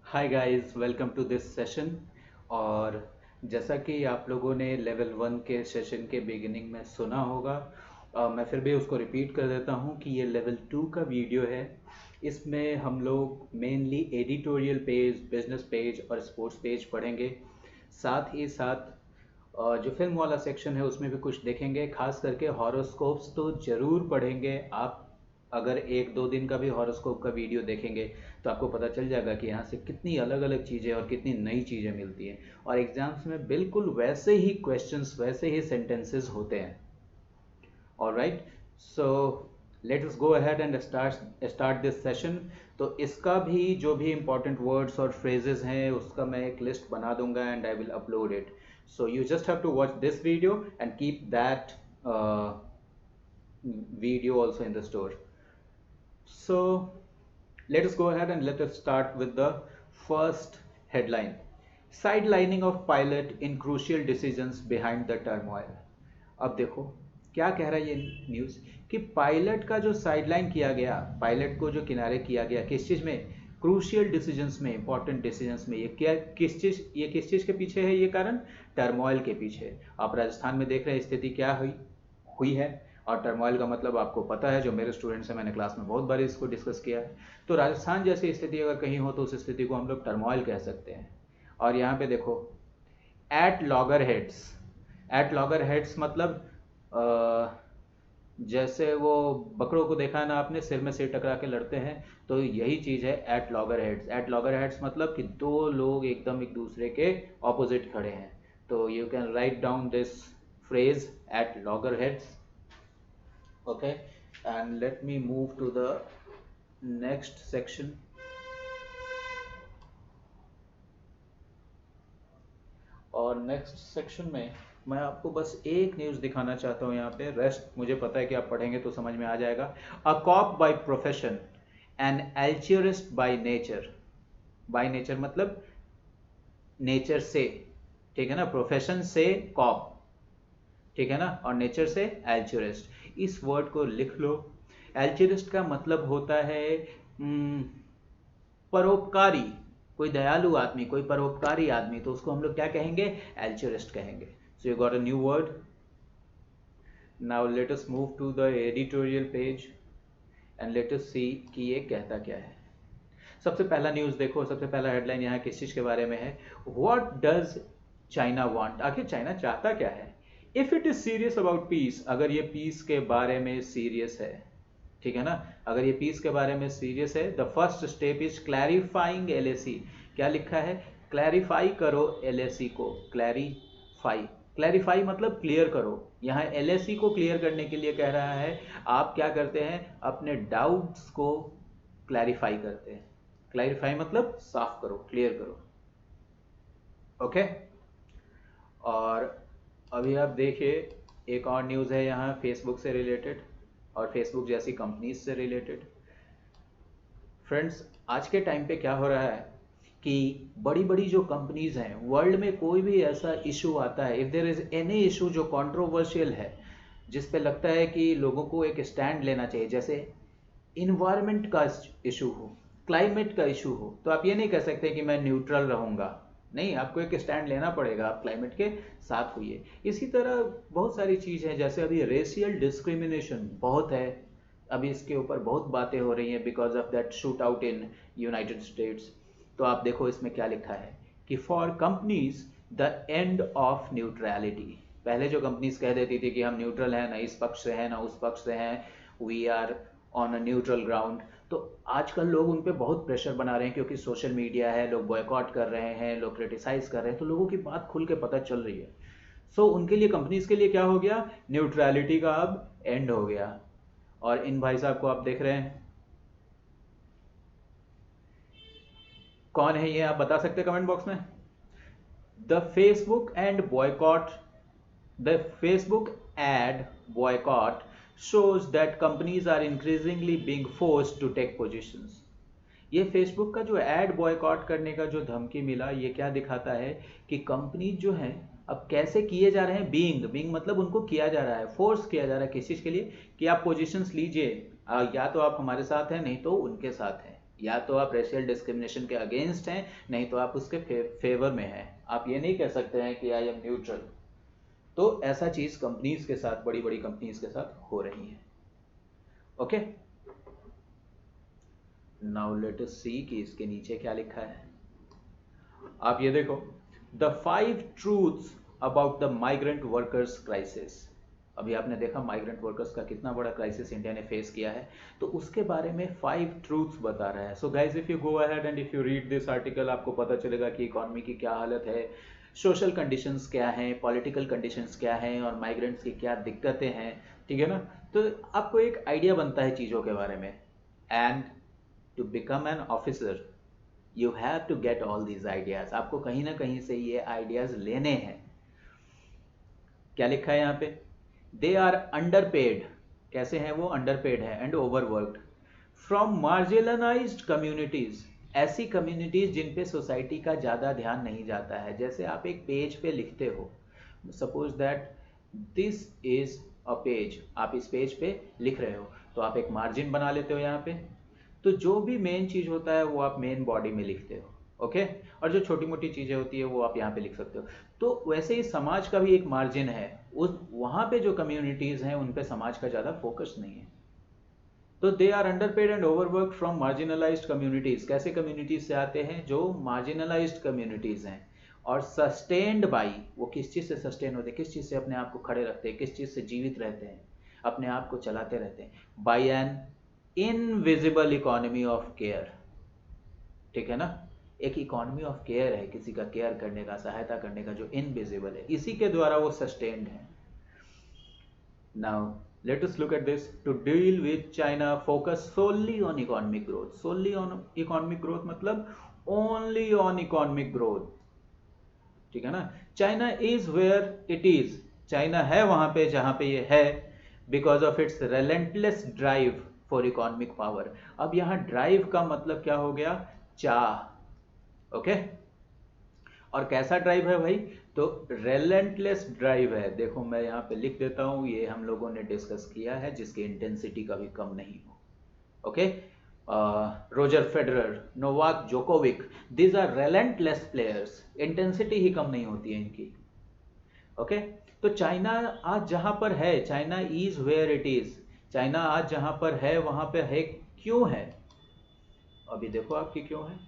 Hi guys, welcome to this session. और जैसा कि आप लोगों ने लेवल 1 के सेशन के बिगिनिंग में सुना होगा, मैं फिर भी उसको रिपीट कर देता हूँ कि ये लेवल 2 का वीडियो है। इसमें हम लोग mainly editorial page, business page और स्पोर्ट्स पेज पढ़ेंगे। साथ ही साथ जो फिल्म वाला सेक्शन है उसमें भी कुछ देखेंगे। खास करके हॉरोस्कोप्स तो ज़रूर पढ़ेंगे आप। अगर एक दो दिन का भी हॉरोस्कोप का वीडियो देखेंगे तो आपको पता चल जाएगा कि यहाँ से कितनी अलग अलग चीज़ें और कितनी नई चीज़ें मिलती हैं। और एग्जाम्स में बिल्कुल वैसे ही क्वेश्चंस, वैसे ही सेंटेंसेस होते हैं। Alright, so let us go ahead and start this session. तो इसका भी जो भी इंपॉर्टेंट वर्ड्स और फ्रेजेस हैं उसका मैं एक लिस्ट बना दूंगा and I will upload it. So you just have to watch this video and keep that video also in the store. So let us go ahead and let us start with the first headline. Sidelining of pilot in crucial decisions behind the turmoil. अब देखो क्या कह रहा है ये news कि pilot का जो साइडलाइन किया गया, पायलट को जो किनारे किया गया, किस चीज़ में? क्रूशियल डिसीजंस में, इंपॉर्टेंट डिसीजंस में। ये किस चीज़ के पीछे है? ये कारण टर्मोइल के पीछे। आप राजस्थान में देख रहे हैं स्थिति क्या हुई हुई है। और टर्मोइल का मतलब आपको पता है, जो मेरे स्टूडेंट्स हैं, मैंने क्लास में बहुत बार इसको डिस्कस किया है। तो राजस्थान जैसी स्थिति अगर कहीं हो तो उस स्थिति को हम लोग टर्मोइल कह सकते हैं। और यहाँ पे देखो, at loggerheads. At loggerheads मतलब जैसे वो बकरों को देखा है ना आपने, सिर में सिर टकरा के लड़ते हैं, तो यही चीज़ है at loggerheads. At loggerheads मतलब कि दो लोग एकदम एक दूसरे के ऑपोजिट खड़े हैं। तो you can write down this phrase at loggerheads. Okay, and let me move to the next section. और नेक्स्ट सेक्शन में मैं आपको बस एक न्यूज़ दिखाना चाहता हूँ। यहाँ पे रेस्ट मुझे पता है कि आप पढ़ेंगे तो समझ में आ जाएगा। A cop by profession, an alchemist by nature. By nature मतलब नेचर से, ठीक है ना, प्रोफेशन से कॉप, ठीक है ना, और नेचर से एल्चुरिस्ट। इस वर्ड को लिख लो। एल्चुरिस्ट का मतलब होता है परोपकारी, कोई दयालु आदमी, कोई परोपकारी आदमी, तो उसको हम लोग क्या कहेंगे? एल्चुरिस्ट कहेंगे। So you got a new word. Now let us move to the editorial page and let us see कि ये कहता क्या है। सबसे पहला न्यूज़ देखो, सबसे पहला हेडलाइन यहाँ किस चीज़ के बारे में है? What does China want. आखिर चाइना चाहता क्या है? If it is serious about piece, अगर ये पीस के बारे में सीरियस है, ठीक है ना, अगर ये पीस के बारे में सीरियस है, the first step is clarifying LAC. क्या लिखा है? क्लैरिफाई करो एलएसी को। क्लैरिफाई, क्लैरिफाई मतलब क्लियर करो। यहाँ एलएसी को क्लियर करने के लिए कह रहा है आप क्या करते हैं? अपने डाउट्स को क्लैरिफाई करते हैं। क्लैरिफाई मतलब साफ करो, क्लियर करो। ओके, और अभी आप देखिए एक और न्यूज़ है यहाँ फेसबुक से रिलेटेड और फेसबुक जैसी कंपनीज से रिलेटेड। फ्रेंड्स, आज के टाइम पे क्या हो रहा है कि बड़ी बड़ी जो कंपनीज हैं, वर्ल्ड में कोई भी ऐसा इशू आता है, if there is any issue जो कंट्रोवर्शियल है, जिस पे लगता है कि लोगों को एक स्टैंड लेना चाहिए, जैसे इन्वायरमेंट का इशू हो, क्लाइमेट का इशू हो, तो आप ये नहीं कह सकते कि मैं न्यूट्रल रहूँगा। नहीं, आपको एक स्टैंड लेना पड़ेगा, आप क्लाइमेट के साथ हुई। इसी तरह बहुत सारी चीज़ है, जैसे अभी रेशियल डिस्क्रिमिनेशन बहुत है, अभी इसके ऊपर बहुत बातें हो रही हैं because of that shoot out in United states. तो आप देखो इसमें क्या लिखा है कि for companies the end of neutrality. पहले जो कंपनीज कह देती थी कि हम न्यूट्रल हैं, ना इस पक्ष से हैं ना उस पक्ष से हैं, we are on a neutral ground, तो आजकल लोग उन पे बहुत प्रेशर बना रहे हैं क्योंकि सोशल मीडिया है, लोग बॉयकॉट कर रहे हैं, लोग क्रिटिसाइज कर रहे हैं, तो लोगों की बात खुल के पता चल रही है। सो उनके लिए, कंपनीज के लिए क्या हो गया? न्यूट्रलिटी का अब एंड हो गया। और इन भाई साहब को आप देख रहे हैं, कौन है ये? आप बता सकते कमेंट बॉक्स में। The Facebook and boycott, the Facebook ad boycott shows that companies are increasingly being forced to take positions. ये फेसबुक का जो एड बॉयकॉट करने का जो धमकी मिला, ये क्या दिखाता है कि कंपनी जो हैं अब कैसे किए जा रहे हैं, बीइंग मतलब उनको किया जा रहा है, फोर्स किया जा रहा है किस चीज़ के लिए? कि आप पोजीशंस लीजिए, या तो आप हमारे साथ हैं नहीं तो उनके साथ हैं। या तो आप रेशियल डिस्क्रिमिनेशन के अगेंस्ट हैं, नहीं तो आप उसके फेवर में हैं। आप ये नहीं कह सकते हैं कि आई एम न्यूट्रल। तो ऐसा चीज कंपनीज के साथ, बड़ी बड़ी कंपनीज के साथ हो रही है। Okay, now let us see कि इसके नीचे क्या लिखा है। आप ये देखो, the 5 truths about the migrant workers crisis. अभी आपने देखा माइग्रेंट वर्कर्स का कितना बड़ा क्राइसिस इंडिया ने फेस किया है, तो उसके बारे में 5 ट्रूथ्स बता रहा है। So guys, if you go ahead and if you read this article, आपको पता चलेगा कि इकोनॉमी की क्या हालत है, सोशल कंडीशंस क्या हैं, पॉलिटिकल कंडीशंस क्या हैं, और माइग्रेंट्स की क्या दिक्कतें हैं। ठीक है ना? तो आपको एक आइडिया बनता है चीज़ों के बारे में। And to become an officer you have to get all these ideas. आपको कहीं ना कहीं से ये आइडियाज लेने हैं। क्या लिखा है यहाँ पे? They are underpaid. कैसे हैं वो? अंडरपेड है and overworked from marginalised communities. ऐसी कम्युनिटीज जिन पे सोसाइटी का ज़्यादा ध्यान नहीं जाता है। जैसे आप एक पेज पे लिखते हो, suppose that this is a page, आप इस पेज पे लिख रहे हो, तो आप एक मार्जिन बना लेते हो यहाँ पे। तो जो भी मेन चीज़ होता है वो आप मेन बॉडी में लिखते हो, ओके। और जो छोटी मोटी चीज़ें होती है वो आप यहाँ पे लिख सकते हो। तो वैसे ही समाज का भी एक मार्जिन है, उस वहाँ पे जो कम्युनिटीज़ हैं उन पे समाज का ज़्यादा फोकस नहीं है। तो they are underpaid and overwork from marginalised communities. कैसे कम्युनिटीज़ से आते हैं? जो मार्जिनलाइज्ड कम्युनिटीज़ हैं। और सस्टेन्ड बाई, वो किस चीज़ से सस्टेन होते हैं, किस चीज़ से अपने आप को खड़े रखते हैं, किस चीज़ से जीवित रहते हैं, अपने आप को चलाते रहते हैं? By an invisible economy of care. ठीक है ना? एक इकोनॉमी ऑफ केयर है, किसी का केयर करने का, सहायता करने का, जो इनविजिबल है, इसी के द्वारा वो सस्टेन्ड है। Now let us look at this. To deal with China focus solely on economic growth. Solely on economic growth मतलब only on economic growth। ठीक है ना? China is where it is। China है वहां पे जहां पे ये है, because of it's relentless drive for economic power. अब यहाँ ड्राइव का मतलब क्या हो गया? चाह। ओके, और कैसा ड्राइव है भाई? तो रेलेंटलेस ड्राइव है। देखो मैं यहाँ पे लिख देता हूँ, ये हम लोगों ने डिस्कस किया है, जिसकी इंटेंसिटी कभी कम नहीं हो। Okay, Roger Federer, Novak Djokovic, these are relentless players. Intensity ही कम नहीं होती है इनकी। ओके, तो चाइना आज जहां पर है, China is where it is. China आज जहां पर है वहां पे है, क्यों है? अभी देखो आपकी क्यों है।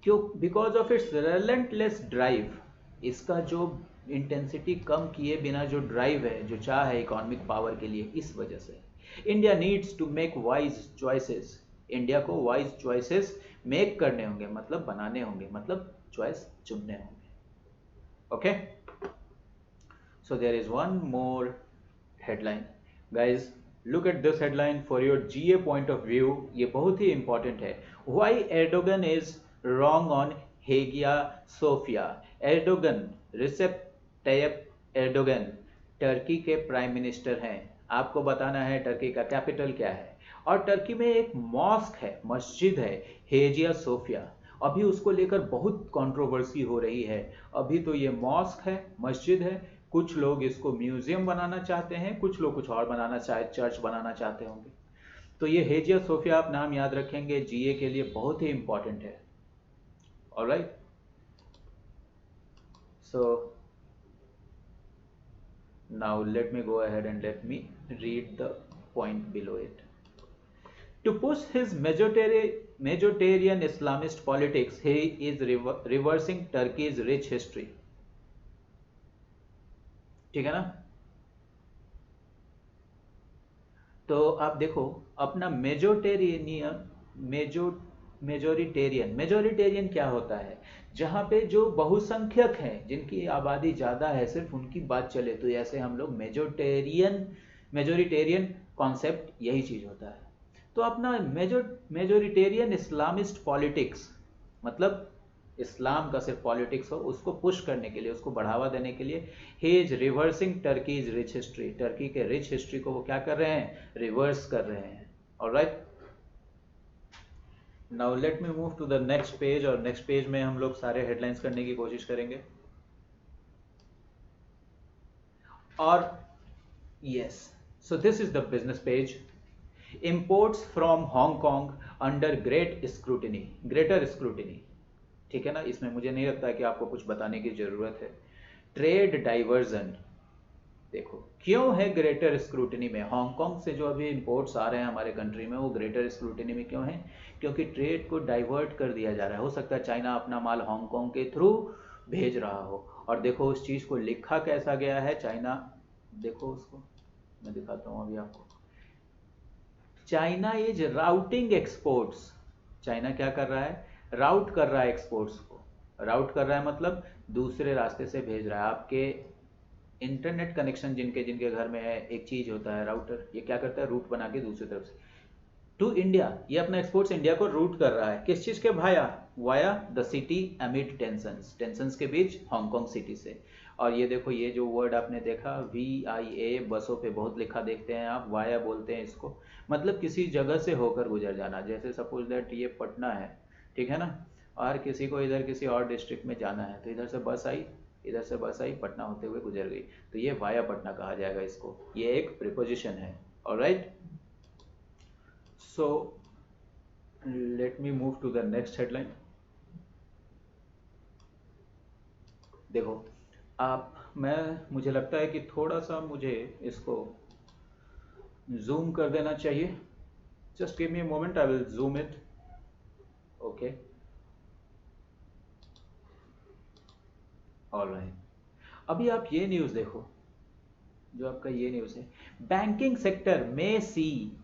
क्यों? Because of its relentless drive. इसका जो इंटेंसिटी कम किए बिना जो ड्राइव है, जो चाह है इकोनॉमिक पावर के लिए, इस वजह से India needs to make wise choices. India को वाइज चॉइसेस मेक करने होंगे, मतलब बनाने होंगे, मतलब चॉइस चुनने होंगे। Okay, so there is one more headline. Guys look at this headline for your GA point of view. ये बहुत ही इंपॉर्टेंट है। Why Erdogan is wrong on Hagia Sophia। Erdogan, Recep Tayyip Erdogan Turkey के prime minister हैं। आपको बताना है Turkey का कैपिटल क्या है। और टर्की में एक मॉस्क है, मस्जिद है, हेजिया सोफिया। अभी उसको लेकर बहुत कंट्रोवर्सी हो रही है। अभी तो ये मॉस्क है, मस्जिद है, कुछ लोग इसको म्यूजियम बनाना चाहते हैं, कुछ लोग कुछ और बनाना चाहे, चर्च बनाना चाहते होंगे। तो ये हेजिया सोफिया आप नाम याद रखेंगे, जीए के लिए बहुत ही इंपॉर्टेंट है। All right, so now let me go ahead and let me read the point below it. To push his majoritarian Islamist politics, he is reversing Turkey's rich history। ठीक है ना? तो आप देखो, अपना मेजोरिटेरियन क्या होता है? जहां पे जो बहुसंख्यक हैं, जिनकी आबादी ज्यादा है, सिर्फ उनकी बात चले, तो ऐसे हम लोग मेजोरिटेरियन कॉन्सेप्ट, यही चीज होता है। तो अपना मेजोरिटेरियन इस्लामिस्ट पॉलिटिक्स, मतलब इस्लाम का सिर्फ पॉलिटिक्स हो, उसको पुश करने के लिए, उसको बढ़ावा देने के लिए, he is reversing Turkey's rich history. Turkey के रिच हिस्ट्री को वो क्या कर रहे हैं? रिवर्स कर रहे हैं। Alright, now let me move to the next page. और नेक्स्ट पेज में हम लोग सारे हेडलाइंस करने की कोशिश करेंगे। और yes, so this is the business page. Imports from Hong Kong under greater scrutiny. ठीक है ना, इसमें मुझे नहीं लगता है कि आपको कुछ बताने की जरूरत है। ट्रेड डाइवर्जन, देखो क्यों है ग्रेटर स्क्रूटिनी में? हांगकांग से जो अभी इंपोर्ट्स आ रहे हैं हमारे कंट्री में, वो ग्रेटर स्क्रूटिनी में क्यों है? क्योंकि ट्रेड को डाइवर्ट कर दिया जा रहा है। हो सकता है चाइना अपना माल हांगकांग के थ्रू भेज रहा हो। और देखो उस चीज़ को लिखा कैसा गया है, चाइना, देखो उसको मैं दिखाता हूँ अभी आपको। China is routing exports. China क्या कर रहा है? राउट कर रहा है एक्सपोर्ट्स को। राउट कर रहा है मतलब दूसरे रास्ते से भेज रहा है। आपके इंटरनेट कनेक्शन जिनके जिनके घर में है, एक चीज होता है राउटर, ये क्या करता है? रूट बना के दूसरी तरफ से टू इंडिया, ये अपना एक्सपोर्ट्स इंडिया को रूट कर रहा है। किस चीज के? वाया द सिटी एमिड टेंशंस के बीच, हांगकांग सिटी से। और ये देखो, ये जो वर्ड आपने देखा VIA, बसों पे बहुत लिखा देखते हैं आप, वाया बोलते हैं इसको, मतलब किसी जगह से होकर गुजर जाना। जैसे सपोज दैट ये पटना है, ठीक है ना, और किसी को इधर किसी और डिस्ट्रिक्ट में जाना है, तो इधर से बस आई, इधर से बस आई, पटना होते हुए गुजर गई, तो ये वाया पटना कहा जाएगा इसको। ये एक प्रिपोजिशन है। Alright, so let me move to the next headline। देखो मुझे लगता है कि थोड़ा सा मुझे इसको जूम कर देना चाहिए। Just give me a moment, I will zoom it. Okay, alright. अभी आप ये न्यूज़ देखो, जो आपका ये न्यूज़ है, बैंकिंग सेक्टर में सी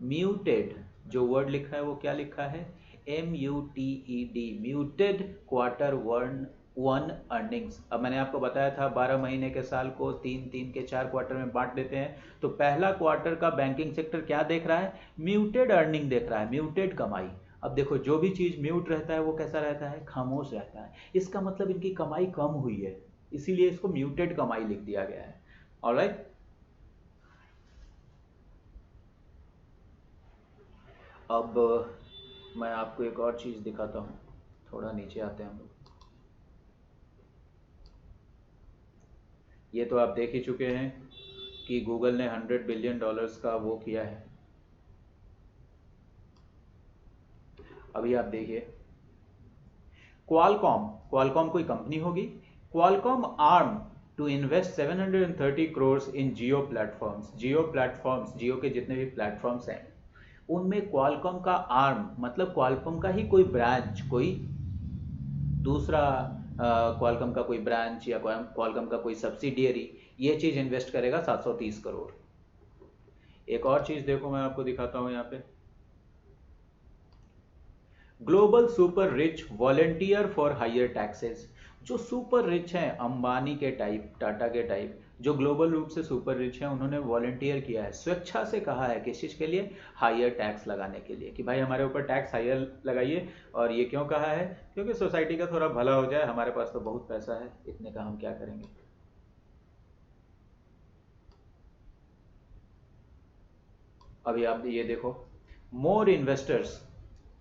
म्यूटेड, जो वर्ड लिखा है वो क्या लिखा है? MUTED, muted Q1 earnings. अब मैंने आपको बताया था 12 महीने के साल को 3 के 4 क्वार्टर में बांट देते हैं, तो पहला क्वार्टर का बैंकिंग सेक्टर क्या देख रहा है? म्यूटेड अर्निंग देख रहा है, म्यूटेड कमाई। अब देखो, जो भी चीज म्यूट रहता है वो कैसा रहता है? खामोश रहता है। इसका मतलब इनकी कमाई कम हुई है, इसीलिए इसको म्यूटेड कमाई लिख दिया गया है। ऑलराइट, अब मैं आपको एक और चीज़ दिखाता हूँ। थोड़ा नीचे आते हैं हम लोग। ये तो आप देख ही चुके हैं कि गूगल ने $100 बिलियन का वो किया है। अभी आप देखिए, क्वालकॉम कोई कंपनी होगी। Qualcomm arm to invest 730 crore in Jio platforms. Jio के जितने भी प्लेटफॉर्म्स हैं उनमें क्वालकॉम का आर्म, मतलब क्वालकॉम का ही कोई ब्रांच, कोई दूसरा क्वालकॉम का कोई ब्रांच या क्वालकॉम का कोई सब्सिडियरी, ये चीज इन्वेस्ट करेगा 730 करोड़। एक और चीज देखो, मैं आपको दिखाता हूं यहाँ पे, global super rich volunteer for higher taxes. जो सुपर रिच हैं, अंबानी के टाइप, टाटा के टाइप, जो ग्लोबल रूप से सुपर रिच हैं, उन्होंने वॉलेंटियर किया है, स्वेच्छा से कहा है, किस चीज के लिए? हायर टैक्स लगाने के लिए, कि भाई हमारे ऊपर टैक्स हायर लगाइए। और ये क्यों कहा है? क्योंकि सोसाइटी का थोड़ा भला हो जाए, हमारे पास तो बहुत पैसा है, इतने का हम क्या करेंगे। अभी आप ये देखो, मोर इन्वेस्टर्स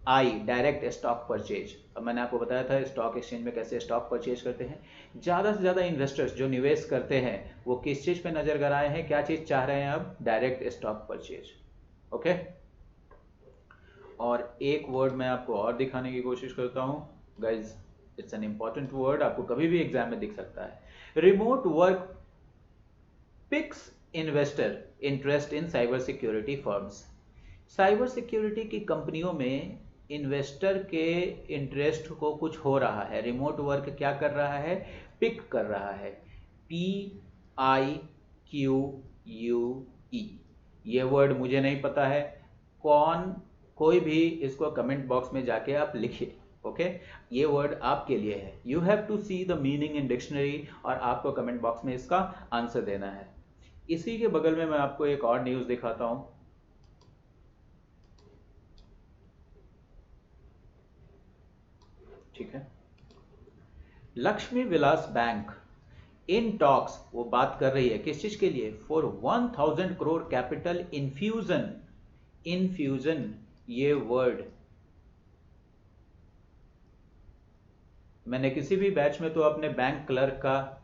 आई डायरेक्ट स्टॉक परचेज। अब मैंने आपको बताया था स्टॉक एक्सचेंज में कैसे स्टॉक परचेज करते हैं। ज़्यादा से ज़्यादा इन्वेस्टर्स जो निवेश करते हैं वो किस चीज़ पे नज़र गड़ाए हैं? क्या चीज़ चाह रहे हैं अब? Direct stock purchase. ओके, और एक वर्ड मैं आपको और दिखाने की कोशिश करता हूँ guys, it's an important word, आपको कभी भी एग्जाम में दिख सकता है। Remote work picks investor interest in cyber security firms. Cyber security की कंपनियों में इन्वेस्टर के इंटरेस्ट को कुछ हो रहा है। रिमोट वर्क क्या कर रहा है? पिक कर रहा है, PIQUE। ये वर्ड मुझे नहीं पता है, कोई भी इसको कमेंट बॉक्स में जाके आप लिखिए। ओके, ये वर्ड आपके लिए है, you have to see the meaning in dictionary, और आपको कमेंट बॉक्स में इसका आंसर देना है। इसी के बगल में मैं आपको एक और न्यूज दिखाता हूं। ठीक है, Lakshmi Vilas bank in talks, वो बात कर रही है किस चीज के लिए? For 1000 crore capital infusion. Infusion, ये वर्ड मैंने किसी भी बैच में तो अपने बैंक क्लर्क का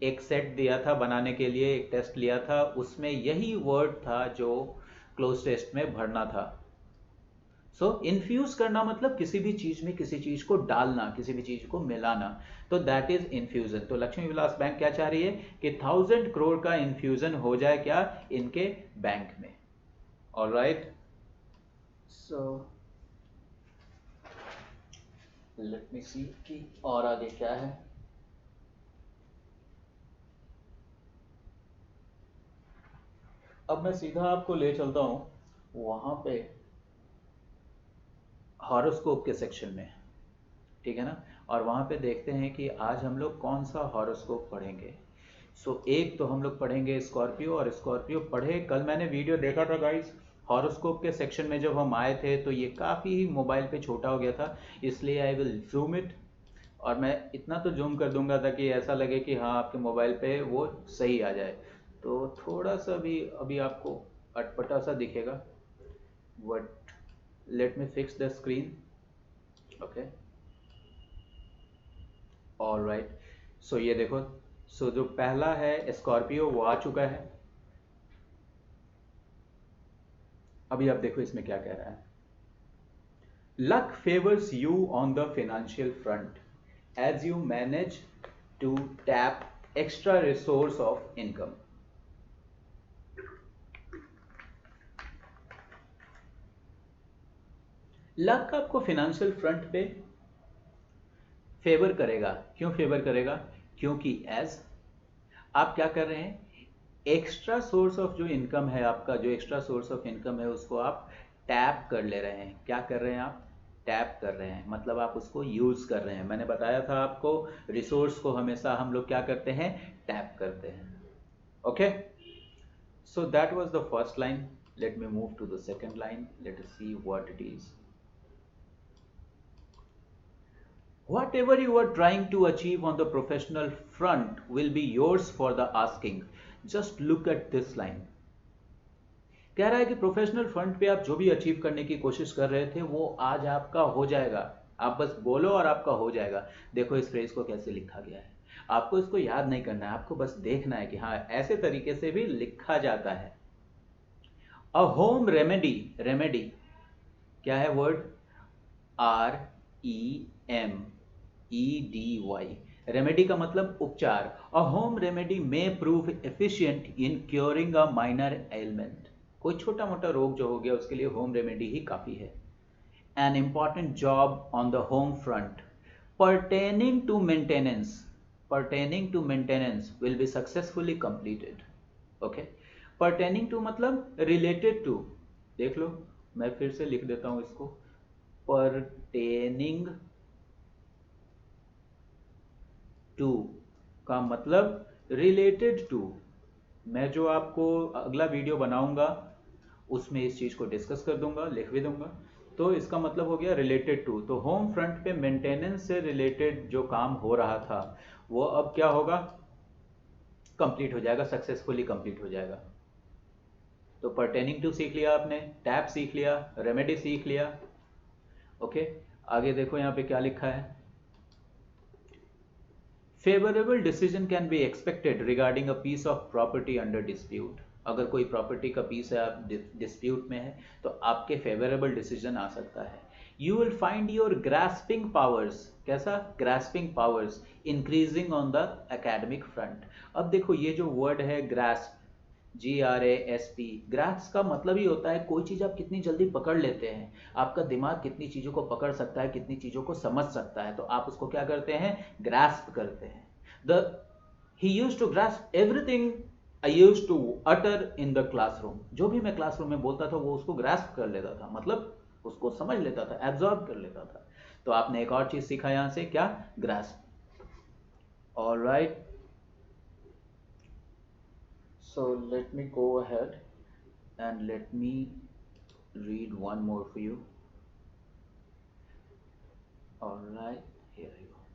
एक सेट दिया था बनाने के लिए, एक टेस्ट लिया था, उसमें यही वर्ड था जो क्लोज टेस्ट में भरना था। सो इन्फ्यूज करना मतलब किसी भी चीज में किसी चीज को डालना, किसी भी चीज को मिलाना, तो दैट इज इन्फ्यूजन। तो लक्ष्मी विलास बैंक क्या चाह रही है कि 1000 करोड़ का इन्फ्यूजन हो जाए क्या इनके बैंक में। ऑलराइट, सो लेट मी सी कि और आगे क्या है। अब मैं सीधा आपको ले चलता हूं वहां पे हॉरोस्कोप के सेक्शन में, ठीक है ना, और वहां पे देखते हैं कि आज हम लोग कौन सा हॉरोस्कोप पढ़ेंगे। सो एक तो हम लोग पढ़ेंगे स्कॉर्पियो, और स्कॉर्पियो पढ़े, कल मैंने वीडियो देखा था गाइस, हॉरोस्कोप के सेक्शन में जब हम आए थे तो ये काफ़ी मोबाइल पे छोटा हो गया था, इसलिए आई विल जूम इट, और मैं इतना तो जूम कर दूंगा ताकि ऐसा लगे कि हाँ आपके मोबाइल पे वो सही आ जाए। तो थोड़ा सा भी अभी आपको अटपटा सा दिखेगा, but let me fix the screen. Okay, alright, so ये देखो, सो जो पहला है स्कॉर्पियो वो आ चुका है। अभी आप देखो इसमें क्या कह रहा है। Luck favours you on the financial front as you manage to tap extra resource of income. Luck आपको फाइनेंशियल फ्रंट पे फेवर करेगा। क्यों फेवर करेगा? क्योंकि एज आप क्या कर रहे हैं, एक्स्ट्रा सोर्स ऑफ जो इनकम है आपका, जो एक्स्ट्रा सोर्स ऑफ इनकम है उसको आप टैप कर ले रहे हैं। क्या कर रहे हैं आप? टैप कर रहे हैं, मतलब आप उसको यूज कर रहे हैं। मैंने बताया था आपको, रिसोर्स को हमेशा हम लोग क्या करते हैं, टैप करते हैं। Okay, so that was the first line. Let me move to the second line, let us see what it is. Whatever you are trying to achieve on the professional front will be yours for the asking. Just look at this line. कह रहा है कि professional front पे आप जो भी achieve करने की कोशिश कर रहे थे वो आज आपका हो जाएगा। आप बस बोलो और आपका हो जाएगा। देखो इस फ्रेज को कैसे लिखा गया है, आपको इसको याद नहीं करना है, आपको बस देखना है कि हाँ ऐसे तरीके से भी लिखा जाता है। अ होम रेमेडी, रेमेडी क्या है वर्ड? REMEDY, रेमेडी का मतलब उपचार। A home remedy may prove efficient in curing a minor element. कोई छोटा मोटा रोग जो हो गया उसके लिए होम रेमेडी ही काफी है। An important job on the home front pertaining to maintenance, pertaining to maintenance will be successfully completed. Okay, pertaining to मतलब related to। देख लो मैं फिर से लिख देता हूं इसको, pertaining to का मतलब related to। मैं जो आपको अगला वीडियो बनाऊंगा उसमें इस चीज को डिस्कस कर दूंगा, लिख भी दूंगा। तो इसका मतलब हो गया रिलेटेड टू। तो होम फ्रंट पे मेंटेनेंस से रिलेटेड जो काम हो रहा था वो अब क्या होगा, कंप्लीट हो जाएगा, सक्सेसफुली कंप्लीट हो जाएगा। तो पर्टेनिंग टू सीख लिया आपने, टैप सीख लिया, रेमेडी सीख लिया। ओके, आगे देखो यहाँ पे क्या लिखा है। Favourable decision can be expected regarding a piece of property under dispute. अगर कोई प्रॉपर्टी का पीस है, आप डिस्प्यूट में है, तो आपके फेवरेबल डिसीजन आ सकता है। You will find your grasping powers, कैसा grasping powers, increasing on the academic front. अब देखो ये जो वर्ड है ग्रास्प, GRASP, ग्रास्प का मतलब ही होता है कोई चीज आप कितनी जल्दी पकड़ लेते हैं, आपका दिमाग कितनी चीजों को पकड़ सकता है, कितनी चीजों को समझ सकता है, तो आप उसको क्या करते हैं, ग्रास्प करते हैं। The he used to grasp everything I used to utter in the classroom. जो भी मैं क्लासरूम में बोलता था वो उसको ग्रास्प कर लेता था, मतलब उसको समझ लेता था, एब्जॉर्ब कर लेता था। तो आपने एक और चीज सीखा यहां से, क्या? Grasp. Alright, so let me go ahead and let me read one more for you. All right, here you go.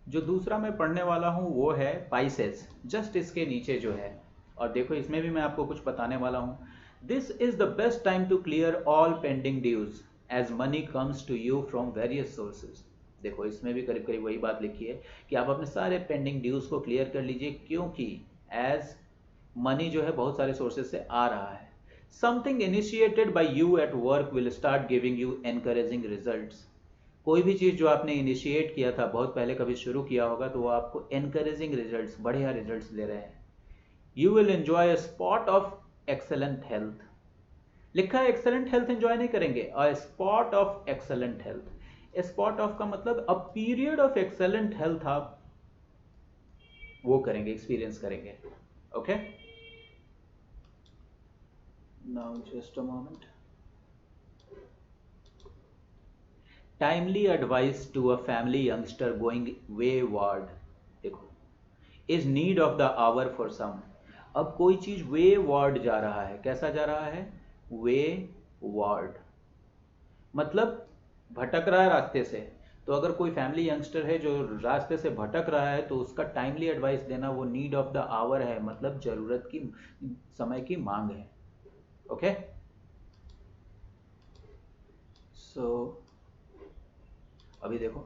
जो दूसरा मैं पढ़ने वाला हूं वो है पाइसेस, जस्ट इसके नीचे जो है, और देखो इसमें भी मैं आपको कुछ बताने वाला हूं। This is the best time to clear all pending dues as money comes to you from various sources. देखो इसमें भी करीब करीब वही बात लिखी है कि आप अपने सारे पेंडिंग ड्यूज को क्लियर कर लीजिए, क्योंकि एज मनी जो है बहुत सारे सोर्सेज से आ रहा है। Something initiated by you at work will start giving you encouraging results. कोई भी चीज़ जो आपने इनिशिएट किया था, बहुत पहले कभी शुरू किया होगा, तो वो आपको एनकरेजिंग रिजल्ट्स, बढ़िया रिजल्ट्स दे रहे हैं। You will enjoy a spot of excellent health. लिखा है एक्सेलेंट हेल्थ एंजॉय नहीं करेंगे, a spot of excellent health. Spot of का मतलब a period of excellent health आप वो करेंगे, एक्सपीरियंस करेंगे। Okay, now just a moment. Timely advice to a family youngster going wayward. देखो, is need of the hour for some. अब कोई चीज वे वार्ड जा रहा है, कैसा जा रहा है? वे वार्ड मतलब भटक रहा है रास्ते से। तो अगर कोई फैमिली यंगस्टर है जो रास्ते से भटक रहा है, तो उसका टाइमली एडवाइस देना वो नीड ऑफ द आवर है, मतलब जरूरत की, समय की मांग है। ओके, सो अभी देखो,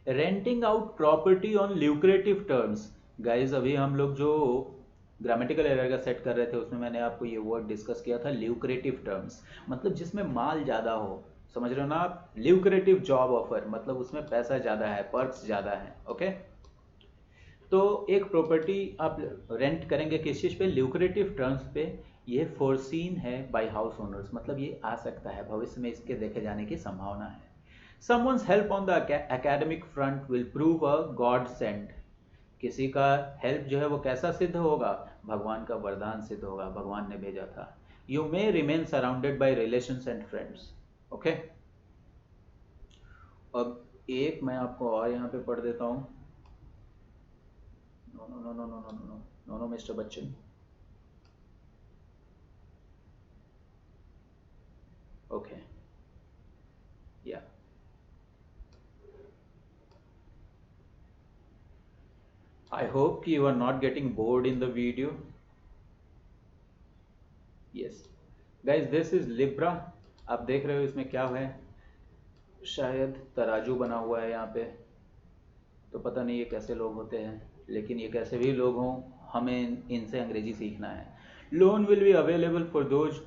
renting out property on lucrative terms. Guys अभी हम लोग जो ग्रामेटिकल एरर का सेट कर रहे थे, उसमें मैंने आपको ये वर्ड डिस्कस किया था, ल्यूक्रेटिव टर्म्स, मतलब जिसमें माल ज़्यादा हो। समझ रहे हो ना आप? ल्यूक्रेटिव जॉब ऑफर मतलब उसमें पैसा ज़्यादा है, पर्क्स ज़्यादा है। ओके, तो एक प्रॉपर्टी आप रेंट करेंगे किस चीज़ पे? ल्यूक्रेटिव टर्म्स पे। ये फोरसीन है बाय हाउस ओनर्स, मतलब ये आ सकता है, भविष्य में इसके देखे जाने की संभावना है। Someone's help on the academic front will prove a God sent। किसी का हेल्प जो है वो कैसा सिद्ध होगा? भगवान का वरदान सिद्ध होगा, भगवान ने भेजा था। You may remain surrounded by relations and friends। Okay, अब एक मैं आपको और यहाँ पे पढ़ देता हूँ। No no no no no no no no no no mister Bachchan. Okay, yeah I hope you are not getting bored in the video. Yes, guys, this is Libra। आप देख रहे हो इसमें क्या है? शायद तराजू बना हुआ है यहाँ पे, तो पता नहीं ये कैसे लोग होते हैं, लेकिन ये कैसे भी लोग हों, हमें इनसे अंग्रेजी सीखना है। Loan will be available for those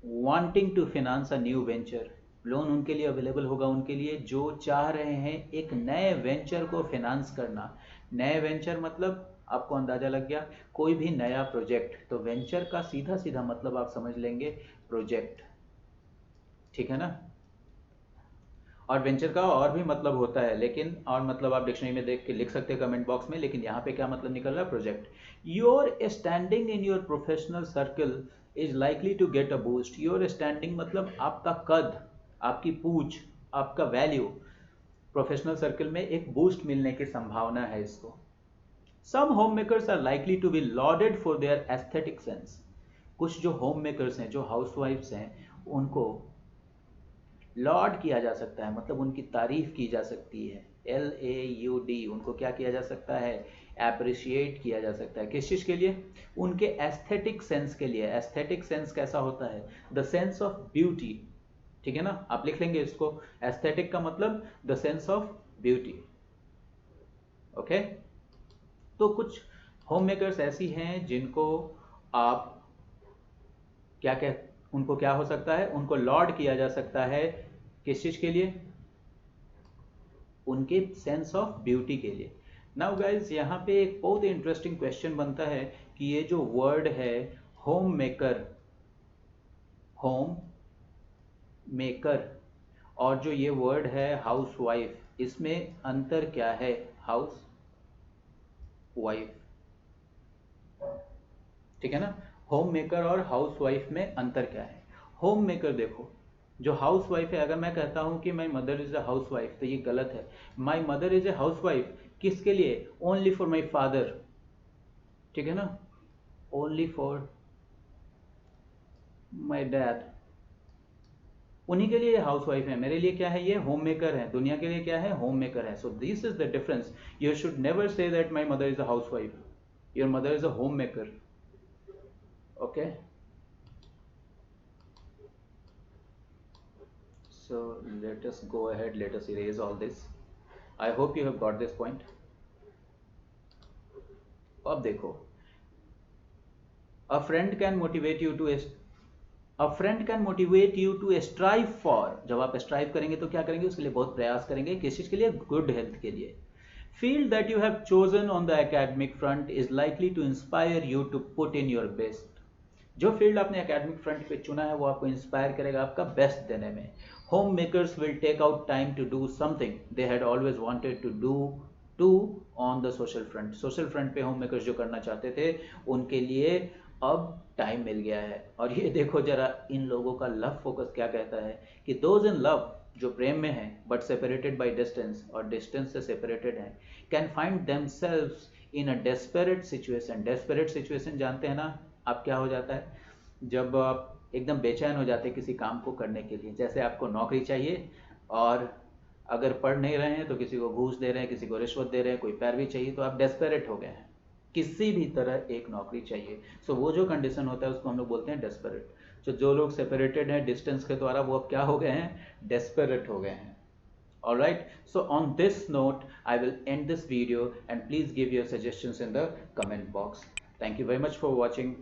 wanting to finance a new venture. Loan उनके लिए अवेलेबल होगा, उनके लिए जो चाह रहे हैं एक नए वेंचर को फिनांस करना। नए वेंचर मतलब आपको अंदाजा लग गया, कोई भी नया प्रोजेक्ट। तो वेंचर का सीधा सीधा मतलब आप समझ लेंगे प्रोजेक्ट, ठीक है ना? और वेंचर का और भी मतलब होता है, लेकिन और मतलब आप डिक्शनरी में देख के लिख सकते हैं कमेंट बॉक्स में, लेकिन यहाँ पे क्या मतलब निकल रहा है? Project. Your standing in your professional circle is likely to get a boost. Your standing मतलब आपका कद, आपकी पूछ, आपका वैल्यू प्रोफेशनल सर्कल में एक बूस्ट मिलने की संभावना है इसको। Some home makers are likely to be lauded for their aesthetic sense. कुछ जो होम मेकर्स हैं, जो हाउस वाइफ्स हैं, उनको लॉर्ड किया जा सकता है, मतलब उनकी तारीफ की जा सकती है। LAUD, उनको क्या किया जा सकता है? एप्रिशिएट किया जा सकता है। किस चीज़ के लिए? उनके एस्थेटिक सेंस के लिए। एस्थेटिक सेंस कैसा होता है? द सेंस ऑफ ब्यूटी, ठीक है ना? आप लिख लेंगे इसको, एस्थेटिक का मतलब the sense of beauty. Okay, तो कुछ होम मेकर्स ऐसी हैं जिनको आप क्या कह, उनको क्या हो सकता है? उनको लॉर्ड किया जा सकता है। किस चीज के लिए? उनके सेंस ऑफ ब्यूटी के लिए। नाउ गाइज, यहाँ पे एक बहुत इंटरेस्टिंग क्वेश्चन बनता है कि ये जो वर्ड है होम मेकर, होम मेकर, और जो ये वर्ड है हाउस वाइफ, इसमें अंतर क्या है? हाउस वाइफ, ठीक है ना? होम मेकर और हाउस वाइफ में अंतर क्या है? होम मेकर देखो, जो हाउस वाइफ है, अगर मैं कहता हूं कि my mother is a house wife, तो ये गलत है। My mother is a house wife किसके लिए? ओनली फॉर माई फादर, ठीक है ना? ओनली फॉर माई डैड, उन्हीं के लिए हाउस वाइफ है। मेरे लिए क्या है? ये होम मेकर है। दुनिया के लिए क्या है? होम मेकर है। So this is the difference. You should never say that my mother is a house wife, your mother is a home maker. Okay, so let us go ahead, let us erase all this। I hope you have got this point। अब देखो, a friend can motivate you to a friend can motivate you to strive for, जब आप strive करेंगे तो क्या करेंगे, उसके लिए बहुत प्रयास करेंगे, किस चीज के लिए, गुड हेल्थ के लिए. Field that you have chosen on the academic front is likely to inspire you to put in your best. जो फील्ड आपने एकेडमिक फ्रंट पे चुना है वो आपको इंस्पायर करेगा आपका बेस्ट देने में. Home makers will take out time to do something they had always wanted to do to on the social front. Social front पे होम मेकर्स जो करना चाहते थे उनके लिए अब टाइम मिल गया है. और ये देखो जरा इन लोगों का लव फोकस क्या कहता है कि दोज इन लव, जो प्रेम में है बट सेपरेटेड बाय डिस्टेंस और डिस्टेंस से सेपरेटेड हैं, can find themselves in a desperate situation. Desperate situation जानते हैं ना आप, क्या हो जाता है जब आप एकदम बेचैन हो जाते हैं किसी काम को करने के लिए. जैसे आपको नौकरी चाहिए और अगर पढ़ नहीं रहे हैं तो किसी को घूस दे रहे हैं, किसी को रिश्वत दे रहे हैं, कोई पैरवी चाहिए, तो आप डेस्परेट हो गए हैं, किसी भी तरह एक नौकरी चाहिए. सो वो जो कंडीशन होता है उसको हम लोग बोलते हैं डेस्परेट. जो लोग सेपरेटेड हैं डिस्टेंस के द्वारा वो अब क्या हो गए हैं, डेस्परेट हो गए हैं. Alright, so on this note I will end this video and please give your suggestions in the comment box. Thank you very much for watching.